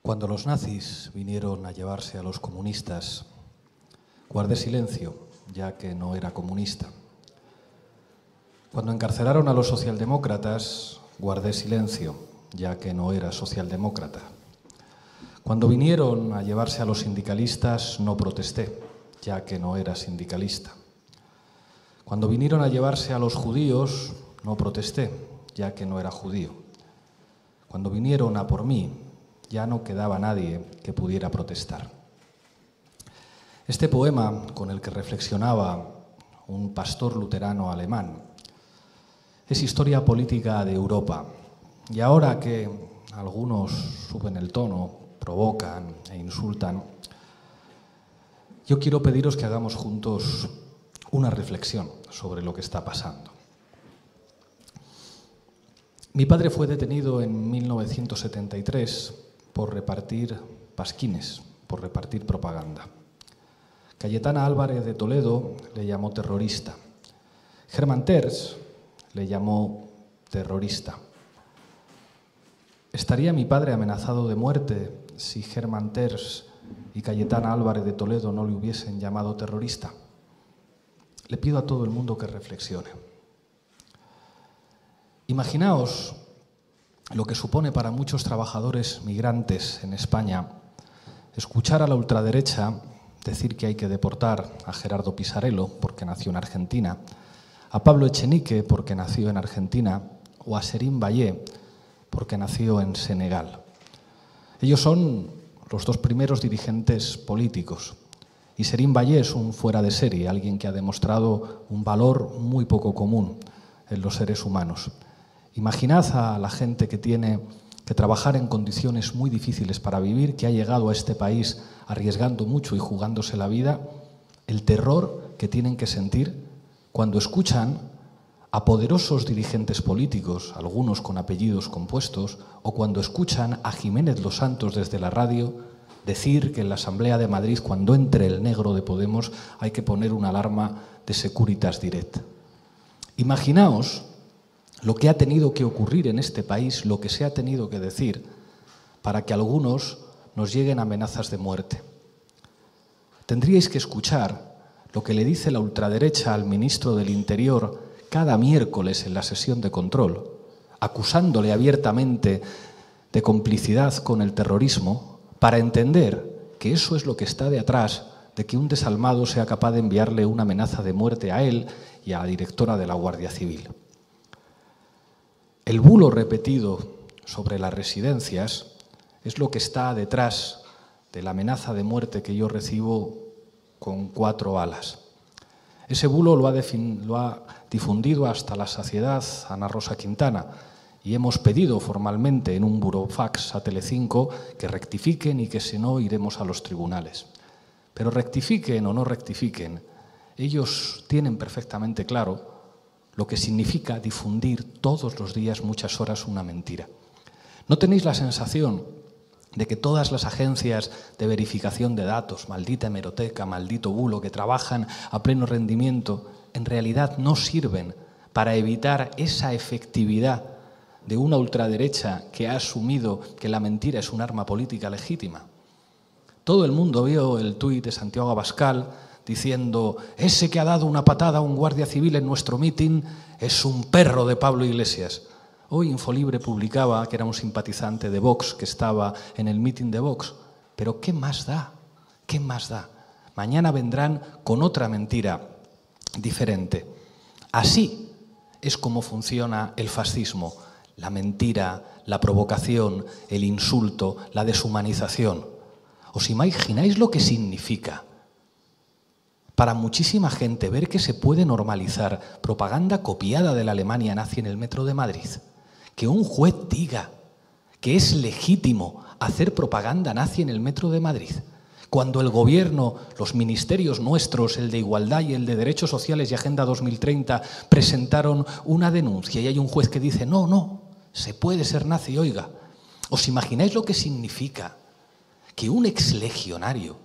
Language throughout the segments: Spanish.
Cuando los nazis vinieron a llevarse a los comunistas, guardé silencio, ya que no era comunista. Cuando encarcelaron a los socialdemócratas, guardé silencio, ya que no era socialdemócrata. Cuando vinieron a llevarse a los sindicalistas, no protesté, ya que no era sindicalista. Cuando vinieron a llevarse a los judíos, no protesté, ya que no era judío. Cuando vinieron a por mí, ya no quedaba nadie que pudiera protestar. Este poema, con el que reflexionaba un pastor luterano alemán, es historia política de Europa. Y ahora que algunos suben el tono, provocan e insultan, yo quiero pediros que hagamos juntos una reflexión sobre lo que está pasando. Mi padre fue detenido en 1973 por repartir pasquines, por repartir propaganda. Cayetana Álvarez de Toledo le llamó terrorista. Germán Terç le llamó terrorista. ¿Estaría mi padre amenazado de muerte si Germán Terç y Cayetana Álvarez de Toledo no le hubiesen llamado terrorista? Le pido a todo el mundo que reflexione. Imaginaos lo que supone para muchos trabajadores migrantes en España escuchar a la ultraderecha decir que hay que deportar a Gerardo Pisarello porque nació en Argentina, a Pablo Echenique porque nació en Argentina o a Serim Vallé porque nació en Senegal. Ellos son los dos primeros dirigentes políticos y Serim Vallé es un fuera de serie, alguien que ha demostrado un valor muy poco común en los seres humanos. Imaginad a la gente que tiene que trabajar en condiciones muy difíciles para vivir, que ha llegado a este país arriesgando mucho y jugándose la vida, el terror que tienen que sentir cuando escuchan a poderosos dirigentes políticos, algunos con apellidos compuestos, o cuando escuchan a Jiménez Los Santos desde la radio decir que en la Asamblea de Madrid, cuando entre el negro de Podemos, hay que poner una alarma de Securitas Direct. Imaginaos lo que ha tenido que ocurrir en este país, lo que se ha tenido que decir para que algunos nos lleguen amenazas de muerte. Tendríais que escuchar lo que le dice la ultraderecha al ministro del Interior cada miércoles en la sesión de control, acusándole abiertamente de complicidad con el terrorismo, para entender que eso es lo que está detrás de que un desalmado sea capaz de enviarle una amenaza de muerte a él y a la directora de la Guardia Civil. El bulo repetido sobre las residencias es lo que está detrás de la amenaza de muerte que yo recibo con 4 alas. Ese bulo lo ha difundido hasta la saciedad Ana Rosa Quintana y hemos pedido formalmente en un burofax a Telecinco que rectifiquen y que si no iremos a los tribunales. Pero rectifiquen o no rectifiquen, ellos tienen perfectamente claro lo que significa difundir todos los días muchas horas una mentira. ¿No tenéis la sensación de que todas las agencias de verificación de datos, maldita hemeroteca, maldito bulo, que trabajan a pleno rendimiento, en realidad no sirven para evitar esa efectividad de una ultraderecha que ha asumido que la mentira es un arma política legítima? Todo el mundo vio el tuit de Santiago Abascal diciendo: ese que ha dado una patada a un guardia civil en nuestro mitin es un perro de Pablo Iglesias. Hoy Infolibre publicaba que era un simpatizante de Vox que estaba en el mitin de Vox. Pero ¿qué más da? ¿Qué más da? Mañana vendrán con otra mentira diferente. Así es como funciona el fascismo: la mentira, la provocación, el insulto, la deshumanización. ¿Os imagináis lo que significa para muchísima gente ver que se puede normalizar propaganda copiada de la Alemania nazi en el metro de Madrid? Que un juez diga que es legítimo hacer propaganda nazi en el metro de Madrid, cuando el gobierno, los ministerios nuestros, el de Igualdad y el de Derechos Sociales y Agenda 2030, presentaron una denuncia y hay un juez que dice no, se puede ser nazi, oiga. ¿Os imagináis lo que significa que un exlegionario,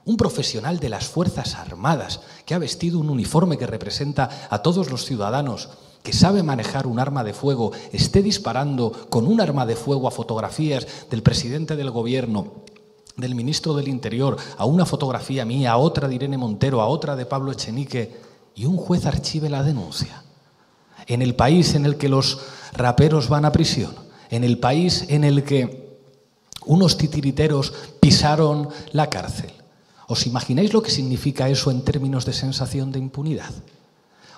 Un profesional de las Fuerzas Armadas que ha vestido un uniforme que representa a todos los ciudadanos, que sabe manejar un arma de fuego, esté disparando con un arma de fuego a fotografías del presidente del gobierno, del ministro del Interior, a una fotografía mía, a otra de Irene Montero, a otra de Pablo Echenique, y un juez archive la denuncia. En el país en el que los raperos van a prisión, en el país en el que unos titiriteros pisaron la cárcel. ¿Os imagináis lo que significa eso en términos de sensación de impunidad?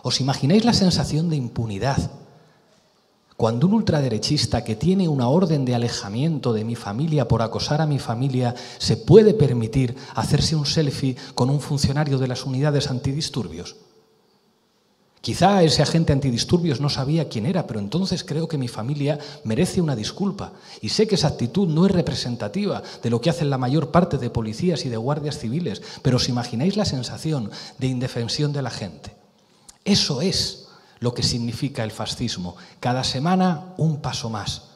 ¿Os imagináis la sensación de impunidad cuando un ultraderechista que tiene una orden de alejamiento de mi familia por acosar a mi familia se puede permitir hacerse un selfie con un funcionario de las unidades antidisturbios? Quizá ese agente antidisturbios no sabía quién era, pero entonces creo que mi familia merece una disculpa. Y sé que esa actitud no es representativa de lo que hacen la mayor parte de policías y de guardias civiles, pero ¿os imagináis la sensación de indefensión de la gente? Eso es lo que significa el fascismo. Cada semana un paso más,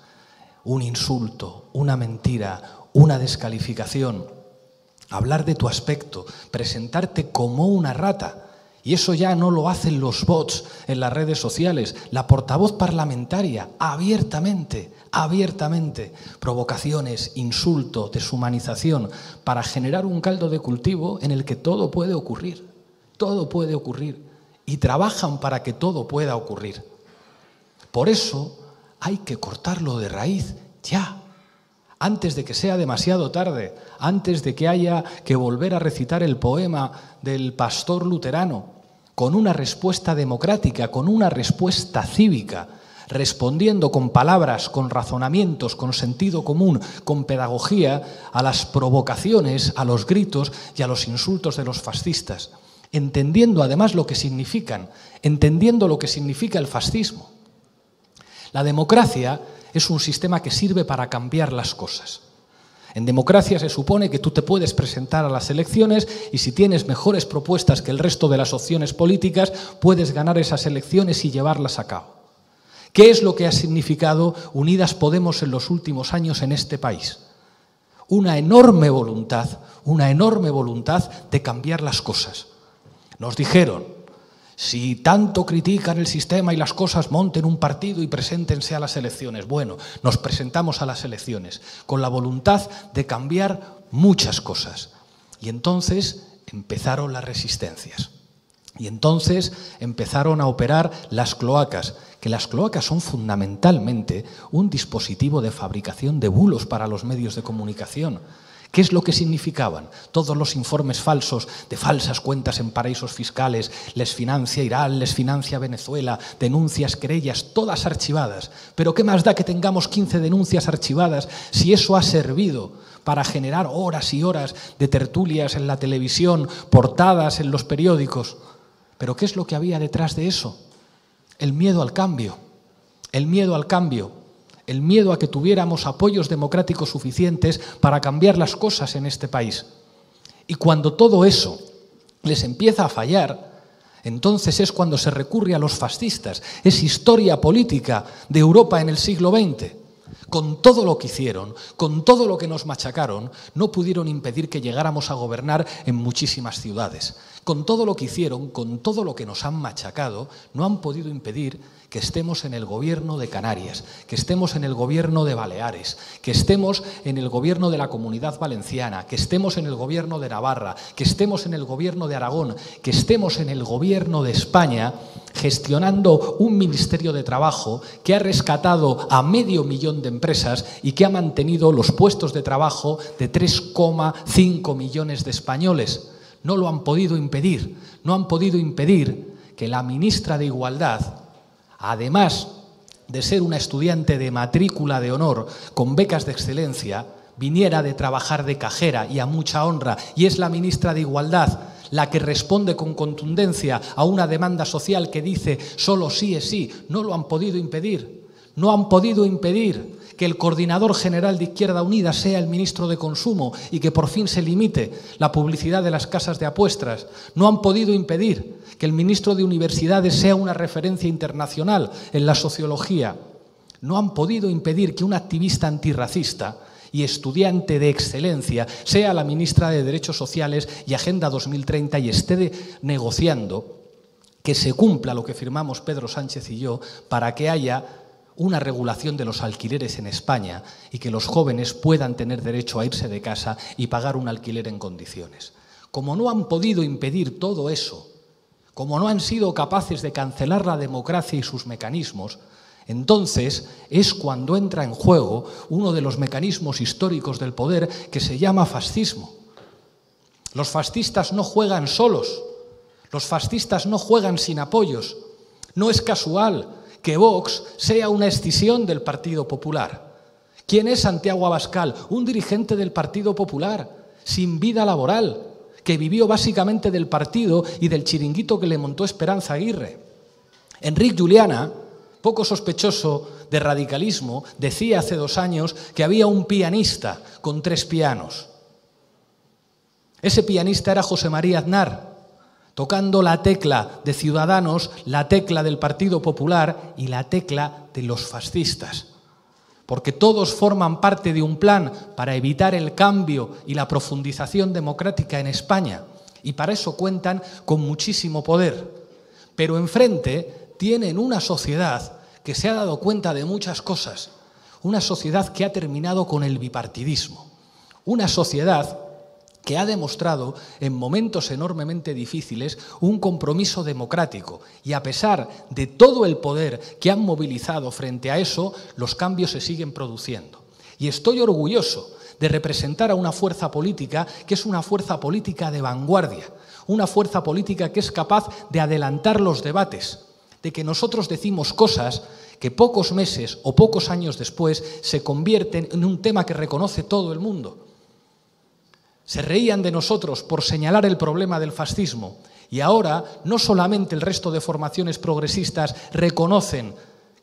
un insulto, una mentira, una descalificación, hablar de tu aspecto, presentarte como una rata. Y eso ya no lo hacen los bots en las redes sociales. La portavoz parlamentaria, abiertamente, provocaciones, insulto, deshumanización, para generar un caldo de cultivo en el que todo puede ocurrir. Todo puede ocurrir. Y trabajan para que todo pueda ocurrir. Por eso hay que cortarlo de raíz ya, antes de que sea demasiado tarde, antes de que haya que volver a recitar el poema del pastor luterano, con una respuesta democrática, con una respuesta cívica, respondiendo con palabras, con razonamientos, con sentido común, con pedagogía a las provocaciones, a los gritos y a los insultos de los fascistas. Entendiendo además lo que significan, entendiendo lo que significa el fascismo. La democracia es un sistema que sirve para cambiar las cosas. En democracia se supone que tú te puedes presentar a las elecciones y si tienes mejores propuestas que el resto de las opciones políticas, puedes ganar esas elecciones y llevarlas a cabo. ¿Qué es lo que ha significado Unidas Podemos en los últimos años en este país? Una enorme voluntad de cambiar las cosas. Nos dijeron, si tanto critican el sistema y las cosas, monten un partido y preséntense a las elecciones. Bueno, nos presentamos a las elecciones con la voluntad de cambiar muchas cosas. Y entonces empezaron las resistencias. Y entonces empezaron a operar las cloacas, que las cloacas son fundamentalmente un dispositivo de fabricación de bulos para los medios de comunicación. ¿Qué es lo que significaban? Todos los informes falsos de falsas cuentas en paraísos fiscales, les financia Irán, les financia Venezuela, denuncias, querellas, todas archivadas. Pero ¿qué más da que tengamos 15 denuncias archivadas si eso ha servido para generar horas y horas de tertulias en la televisión, portadas en los periódicos? ¿Pero qué es lo que había detrás de eso? El miedo al cambio, el miedo al cambio. El miedo a que tuviéramos apoyos democráticos suficientes para cambiar las cosas en este país. Y cuando todo eso les empieza a fallar, entonces es cuando se recurre a los fascistas. Es historia política de Europa en el siglo XX. Con todo lo que hicieron, con todo lo que nos machacaron, no pudieron impedir que llegáramos a gobernar en muchísimas ciudades. Con todo lo que hicieron, con todo lo que nos han machacado, no han podido impedir que estemos en el gobierno de Canarias, que estemos en el gobierno de Baleares, que estemos en el gobierno de la Comunidad Valenciana, que estemos en el gobierno de Navarra, que estemos en el gobierno de Aragón, que estemos en el gobierno de España, gestionando un Ministerio de Trabajo que ha rescatado a 500.000 de empresas y que ha mantenido los puestos de trabajo de 3,5 millones de españoles. No lo han podido impedir, no han podido impedir que la ministra de Igualdad, además de ser una estudiante de matrícula de honor con becas de excelencia, viniera de trabajar de cajera y a mucha honra, y es la ministra de Igualdad la que responde con contundencia a una demanda social que dice solo sí es sí. No lo han podido impedir, no han podido impedir que el coordinador general de Izquierda Unida sea el ministro de Consumo y que por fin se limite la publicidad de las casas de apuestas. No han podido impedir que el ministro de Universidades sea una referencia internacional en la sociología. No han podido impedir que un activista antirracista y estudiante de excelencia, sea la ministra de Derechos Sociales y Agenda 2030 y esté negociando que se cumpla lo que firmamos Pedro Sánchez y yo para que haya una regulación de los alquileres en España y que los jóvenes puedan tener derecho a irse de casa y pagar un alquiler en condiciones. Como no han podido impedir todo eso, como no han sido capaces de cancelar la democracia y sus mecanismos, entonces es cuando entra en juego uno de los mecanismos históricos del poder que se llama fascismo. Los fascistas no juegan solos, los fascistas no juegan sin apoyos. No es casual que Vox sea una escisión del Partido Popular. ¿Quién es Santiago Abascal? Un dirigente del Partido Popular, sin vida laboral, que vivió básicamente del partido y del chiringuito que le montó Esperanza Aguirre. Enric Juliana, poco sospechoso de radicalismo, decía hace 2 años que había un pianista con 3 pianos. Ese pianista era José María Aznar, tocando la tecla de Ciudadanos, la tecla del Partido Popular y la tecla de los fascistas. Porque todos forman parte de un plan para evitar el cambio y la profundización democrática en España. Y para eso cuentan con muchísimo poder. Pero enfrente tienen una sociedad que se ha dado cuenta de muchas cosas. Una sociedad que ha terminado con el bipartidismo. Una sociedad que ha demostrado en momentos enormemente difíciles un compromiso democrático y a pesar de todo el poder que han movilizado frente a eso, los cambios se siguen produciendo. Y estoy orgulloso de representar a una fuerza política que es una fuerza política de vanguardia, una fuerza política que es capaz de adelantar los debates, de que nosotros decimos cosas que pocos meses o pocos años después se convierten en un tema que reconoce todo el mundo. Se reían de nosotros por señalar el problema del fascismo y ahora no solamente el resto de formaciones progresistas reconocen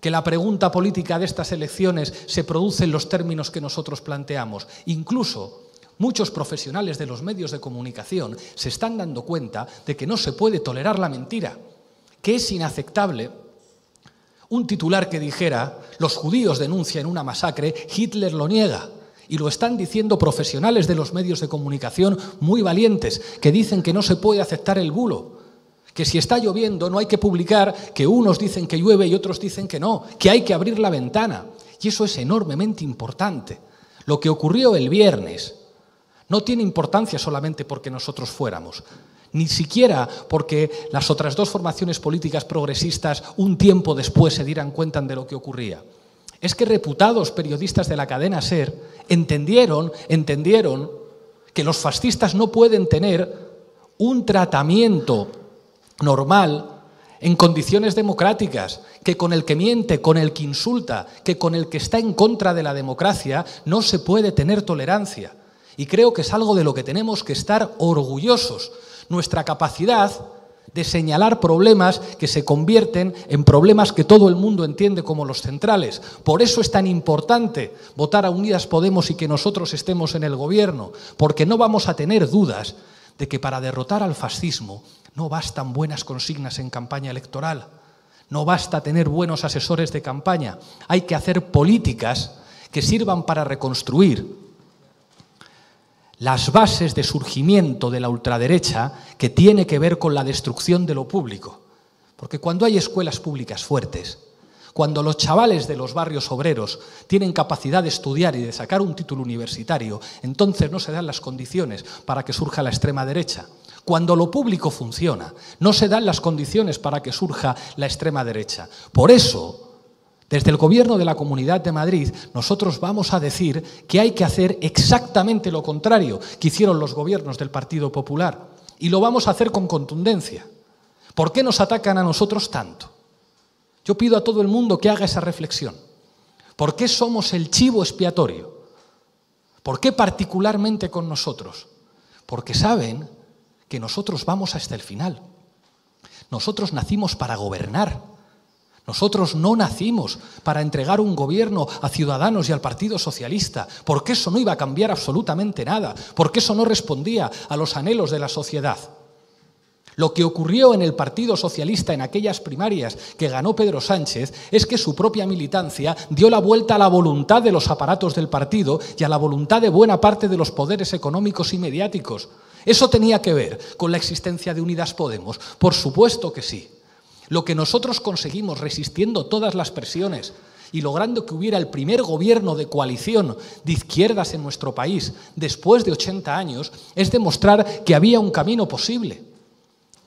que la pregunta política de estas elecciones se produce en los términos que nosotros planteamos. Incluso muchos profesionales de los medios de comunicación se están dando cuenta de que no se puede tolerar la mentira, que es inaceptable un titular que dijera «Los judíos denuncian una masacre, Hitler lo niega». Y lo están diciendo profesionales de los medios de comunicación muy valientes, que dicen que no se puede aceptar el bulo, que si está lloviendo no hay que publicar que unos dicen que llueve y otros dicen que no, que hay que abrir la ventana. Y eso es enormemente importante. Lo que ocurrió el viernes no tiene importancia solamente porque nosotros fuéramos, ni siquiera porque las otras 2 formaciones políticas progresistas un tiempo después se dieran cuenta de lo que ocurría. Es que reputados periodistas de la cadena SER entendieron que los fascistas no pueden tener un tratamiento normal en condiciones democráticas, que con el que miente, con el que insulta, que con el que está en contra de la democracia no se puede tener tolerancia. Y creo que es algo de lo que tenemos que estar orgullosos. Nuestra capacidad de señalar problemas que se convierten en problemas que todo el mundo entiende como los centrales. Por eso es tan importante votar a Unidas Podemos y que nosotros estemos en el gobierno, porque no vamos a tener dudas de que para derrotar al fascismo no bastan buenas consignas en campaña electoral, no basta tener buenos asesores de campaña, hay que hacer políticas que sirvan para reconstruir las bases de surgimiento de la ultraderecha que tiene que ver con la destrucción de lo público. Porque cuando hay escuelas públicas fuertes, cuando los chavales de los barrios obreros tienen capacidad de estudiar y de sacar un título universitario, entonces no se dan las condiciones para que surja la extrema derecha. Cuando lo público funciona, no se dan las condiciones para que surja la extrema derecha. Por eso, desde el Gobierno de la Comunidad de Madrid, nosotros vamos a decir que hay que hacer exactamente lo contrario que hicieron los gobiernos del Partido Popular. Y lo vamos a hacer con contundencia. ¿Por qué nos atacan a nosotros tanto? Yo pido a todo el mundo que haga esa reflexión. ¿Por qué somos el chivo expiatorio? ¿Por qué particularmente con nosotros? Porque saben que nosotros vamos hasta el final. Nosotros nacimos para gobernar. Nosotros no nacimos para entregar un gobierno a Ciudadanos y al Partido Socialista, porque eso no iba a cambiar absolutamente nada, porque eso no respondía a los anhelos de la sociedad. Lo que ocurrió en el Partido Socialista en aquellas primarias que ganó Pedro Sánchez es que su propia militancia dio la vuelta a la voluntad de los aparatos del partido y a la voluntad de buena parte de los poderes económicos y mediáticos. ¿Eso tenía que ver con la existencia de Unidas Podemos? Por supuesto que sí. Lo que nosotros conseguimos resistiendo todas las presiones y logrando que hubiera el primer gobierno de coalición de izquierdas en nuestro país después de 80 años es demostrar que había un camino posible.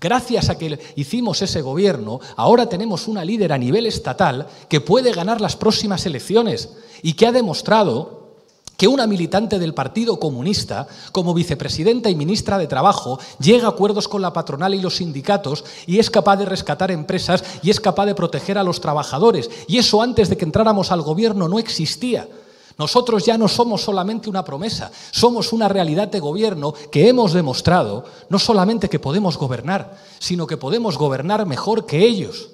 Gracias a que hicimos ese gobierno, ahora tenemos una líder a nivel estatal que puede ganar las próximas elecciones y que ha demostrado que una militante del Partido Comunista, como vicepresidenta y ministra de Trabajo, llega a acuerdos con la patronal y los sindicatos y es capaz de rescatar empresas y es capaz de proteger a los trabajadores. Y eso antes de que entráramos al gobierno no existía. Nosotros ya no somos solamente una promesa, somos una realidad de gobierno que hemos demostrado no solamente que podemos gobernar, sino que podemos gobernar mejor que ellos.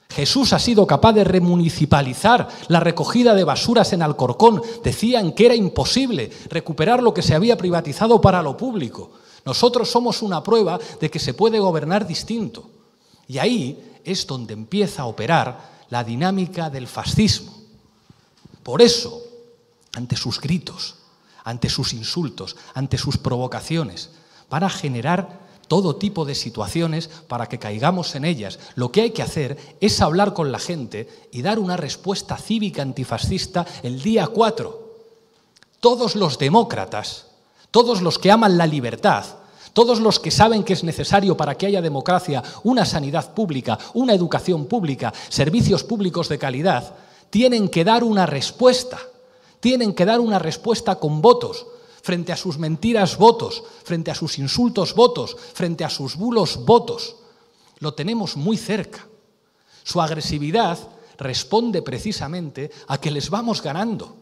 Jesús ha sido capaz de remunicipalizar la recogida de basuras en Alcorcón. Decían que era imposible recuperar lo que se había privatizado para lo público. Nosotros somos una prueba de que se puede gobernar distinto. Y ahí es donde empieza a operar la dinámica del fascismo. Por eso, ante sus gritos, ante sus insultos, ante sus provocaciones, van a generar todo tipo de situaciones para que caigamos en ellas. Lo que hay que hacer es hablar con la gente y dar una respuesta cívica antifascista el día 4. Todos los demócratas, todos los que aman la libertad, todos los que saben que es necesario para que haya democracia una sanidad pública, una educación pública, servicios públicos de calidad, tienen que dar una respuesta. Tienen que dar una respuesta con votos. Frente a sus mentiras, votos, frente a sus insultos, votos, frente a sus bulos, votos. Lo tenemos muy cerca. Su agresividad responde precisamente a que les vamos ganando,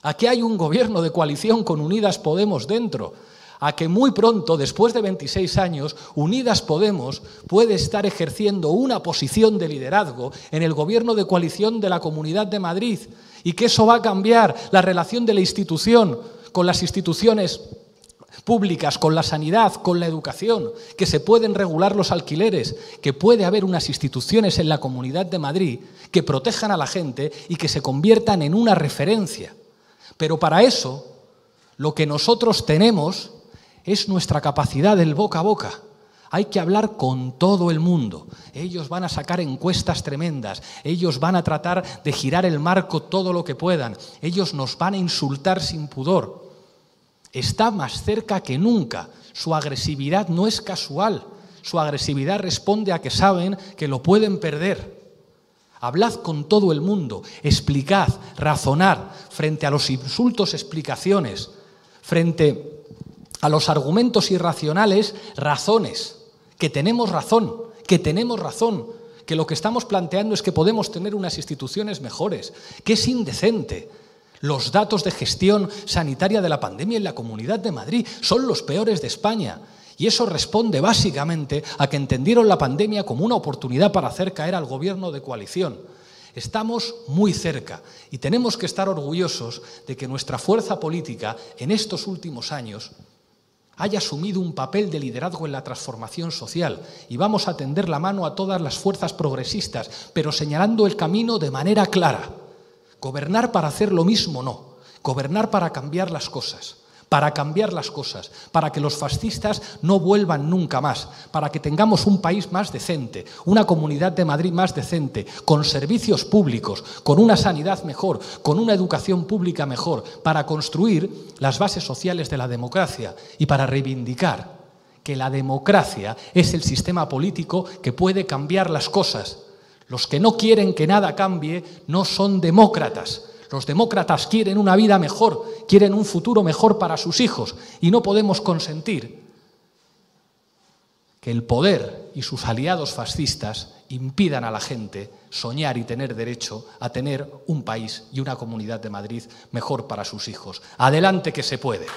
a que hay un gobierno de coalición con Unidas Podemos dentro, a que muy pronto, después de 26 años, Unidas Podemos puede estar ejerciendo una posición de liderazgo en el gobierno de coalición de la Comunidad de Madrid y que eso va a cambiar la relación de la institución con las instituciones públicas, con la sanidad, con la educación, que se pueden regular los alquileres, que puede haber unas instituciones en la Comunidad de Madrid que protejan a la gente y que se conviertan en una referencia. Pero para eso, lo que nosotros tenemos es nuestra capacidad del boca a boca. Hay que hablar con todo el mundo. Ellos van a sacar encuestas tremendas, ellos van a tratar de girar el marco todo lo que puedan, ellos nos van a insultar sin pudor. Está más cerca que nunca. Su agresividad no es casual, su agresividad responde a que saben que lo pueden perder. Hablad con todo el mundo, explicad, razonad, frente a los insultos, explicaciones, frente a los argumentos irracionales, razones. Que tenemos razón, que lo que estamos planteando es que podemos tener unas instituciones mejores, que es indecente. Los datos de gestión sanitaria de la pandemia en la Comunidad de Madrid son los peores de España. Y eso responde básicamente a que entendieron la pandemia como una oportunidad para hacer caer al gobierno de coalición. Estamos muy cerca y tenemos que estar orgullosos de que nuestra fuerza política en estos últimos años haya asumido un papel de liderazgo en la transformación social y vamos a tender la mano a todas las fuerzas progresistas, pero señalando el camino de manera clara. Gobernar para hacer lo mismo no, gobernar para cambiar las cosas, para que los fascistas no vuelvan nunca más, para que tengamos un país más decente, una Comunidad de Madrid más decente, con servicios públicos, con una sanidad mejor, con una educación pública mejor, para construir las bases sociales de la democracia y para reivindicar que la democracia es el sistema político que puede cambiar las cosas. Los que no quieren que nada cambie no son demócratas. Los demócratas quieren una vida mejor, quieren un futuro mejor para sus hijos y no podemos consentir que el poder y sus aliados fascistas impidan a la gente soñar y tener derecho a tener un país y una Comunidad de Madrid mejor para sus hijos. Adelante que se puede.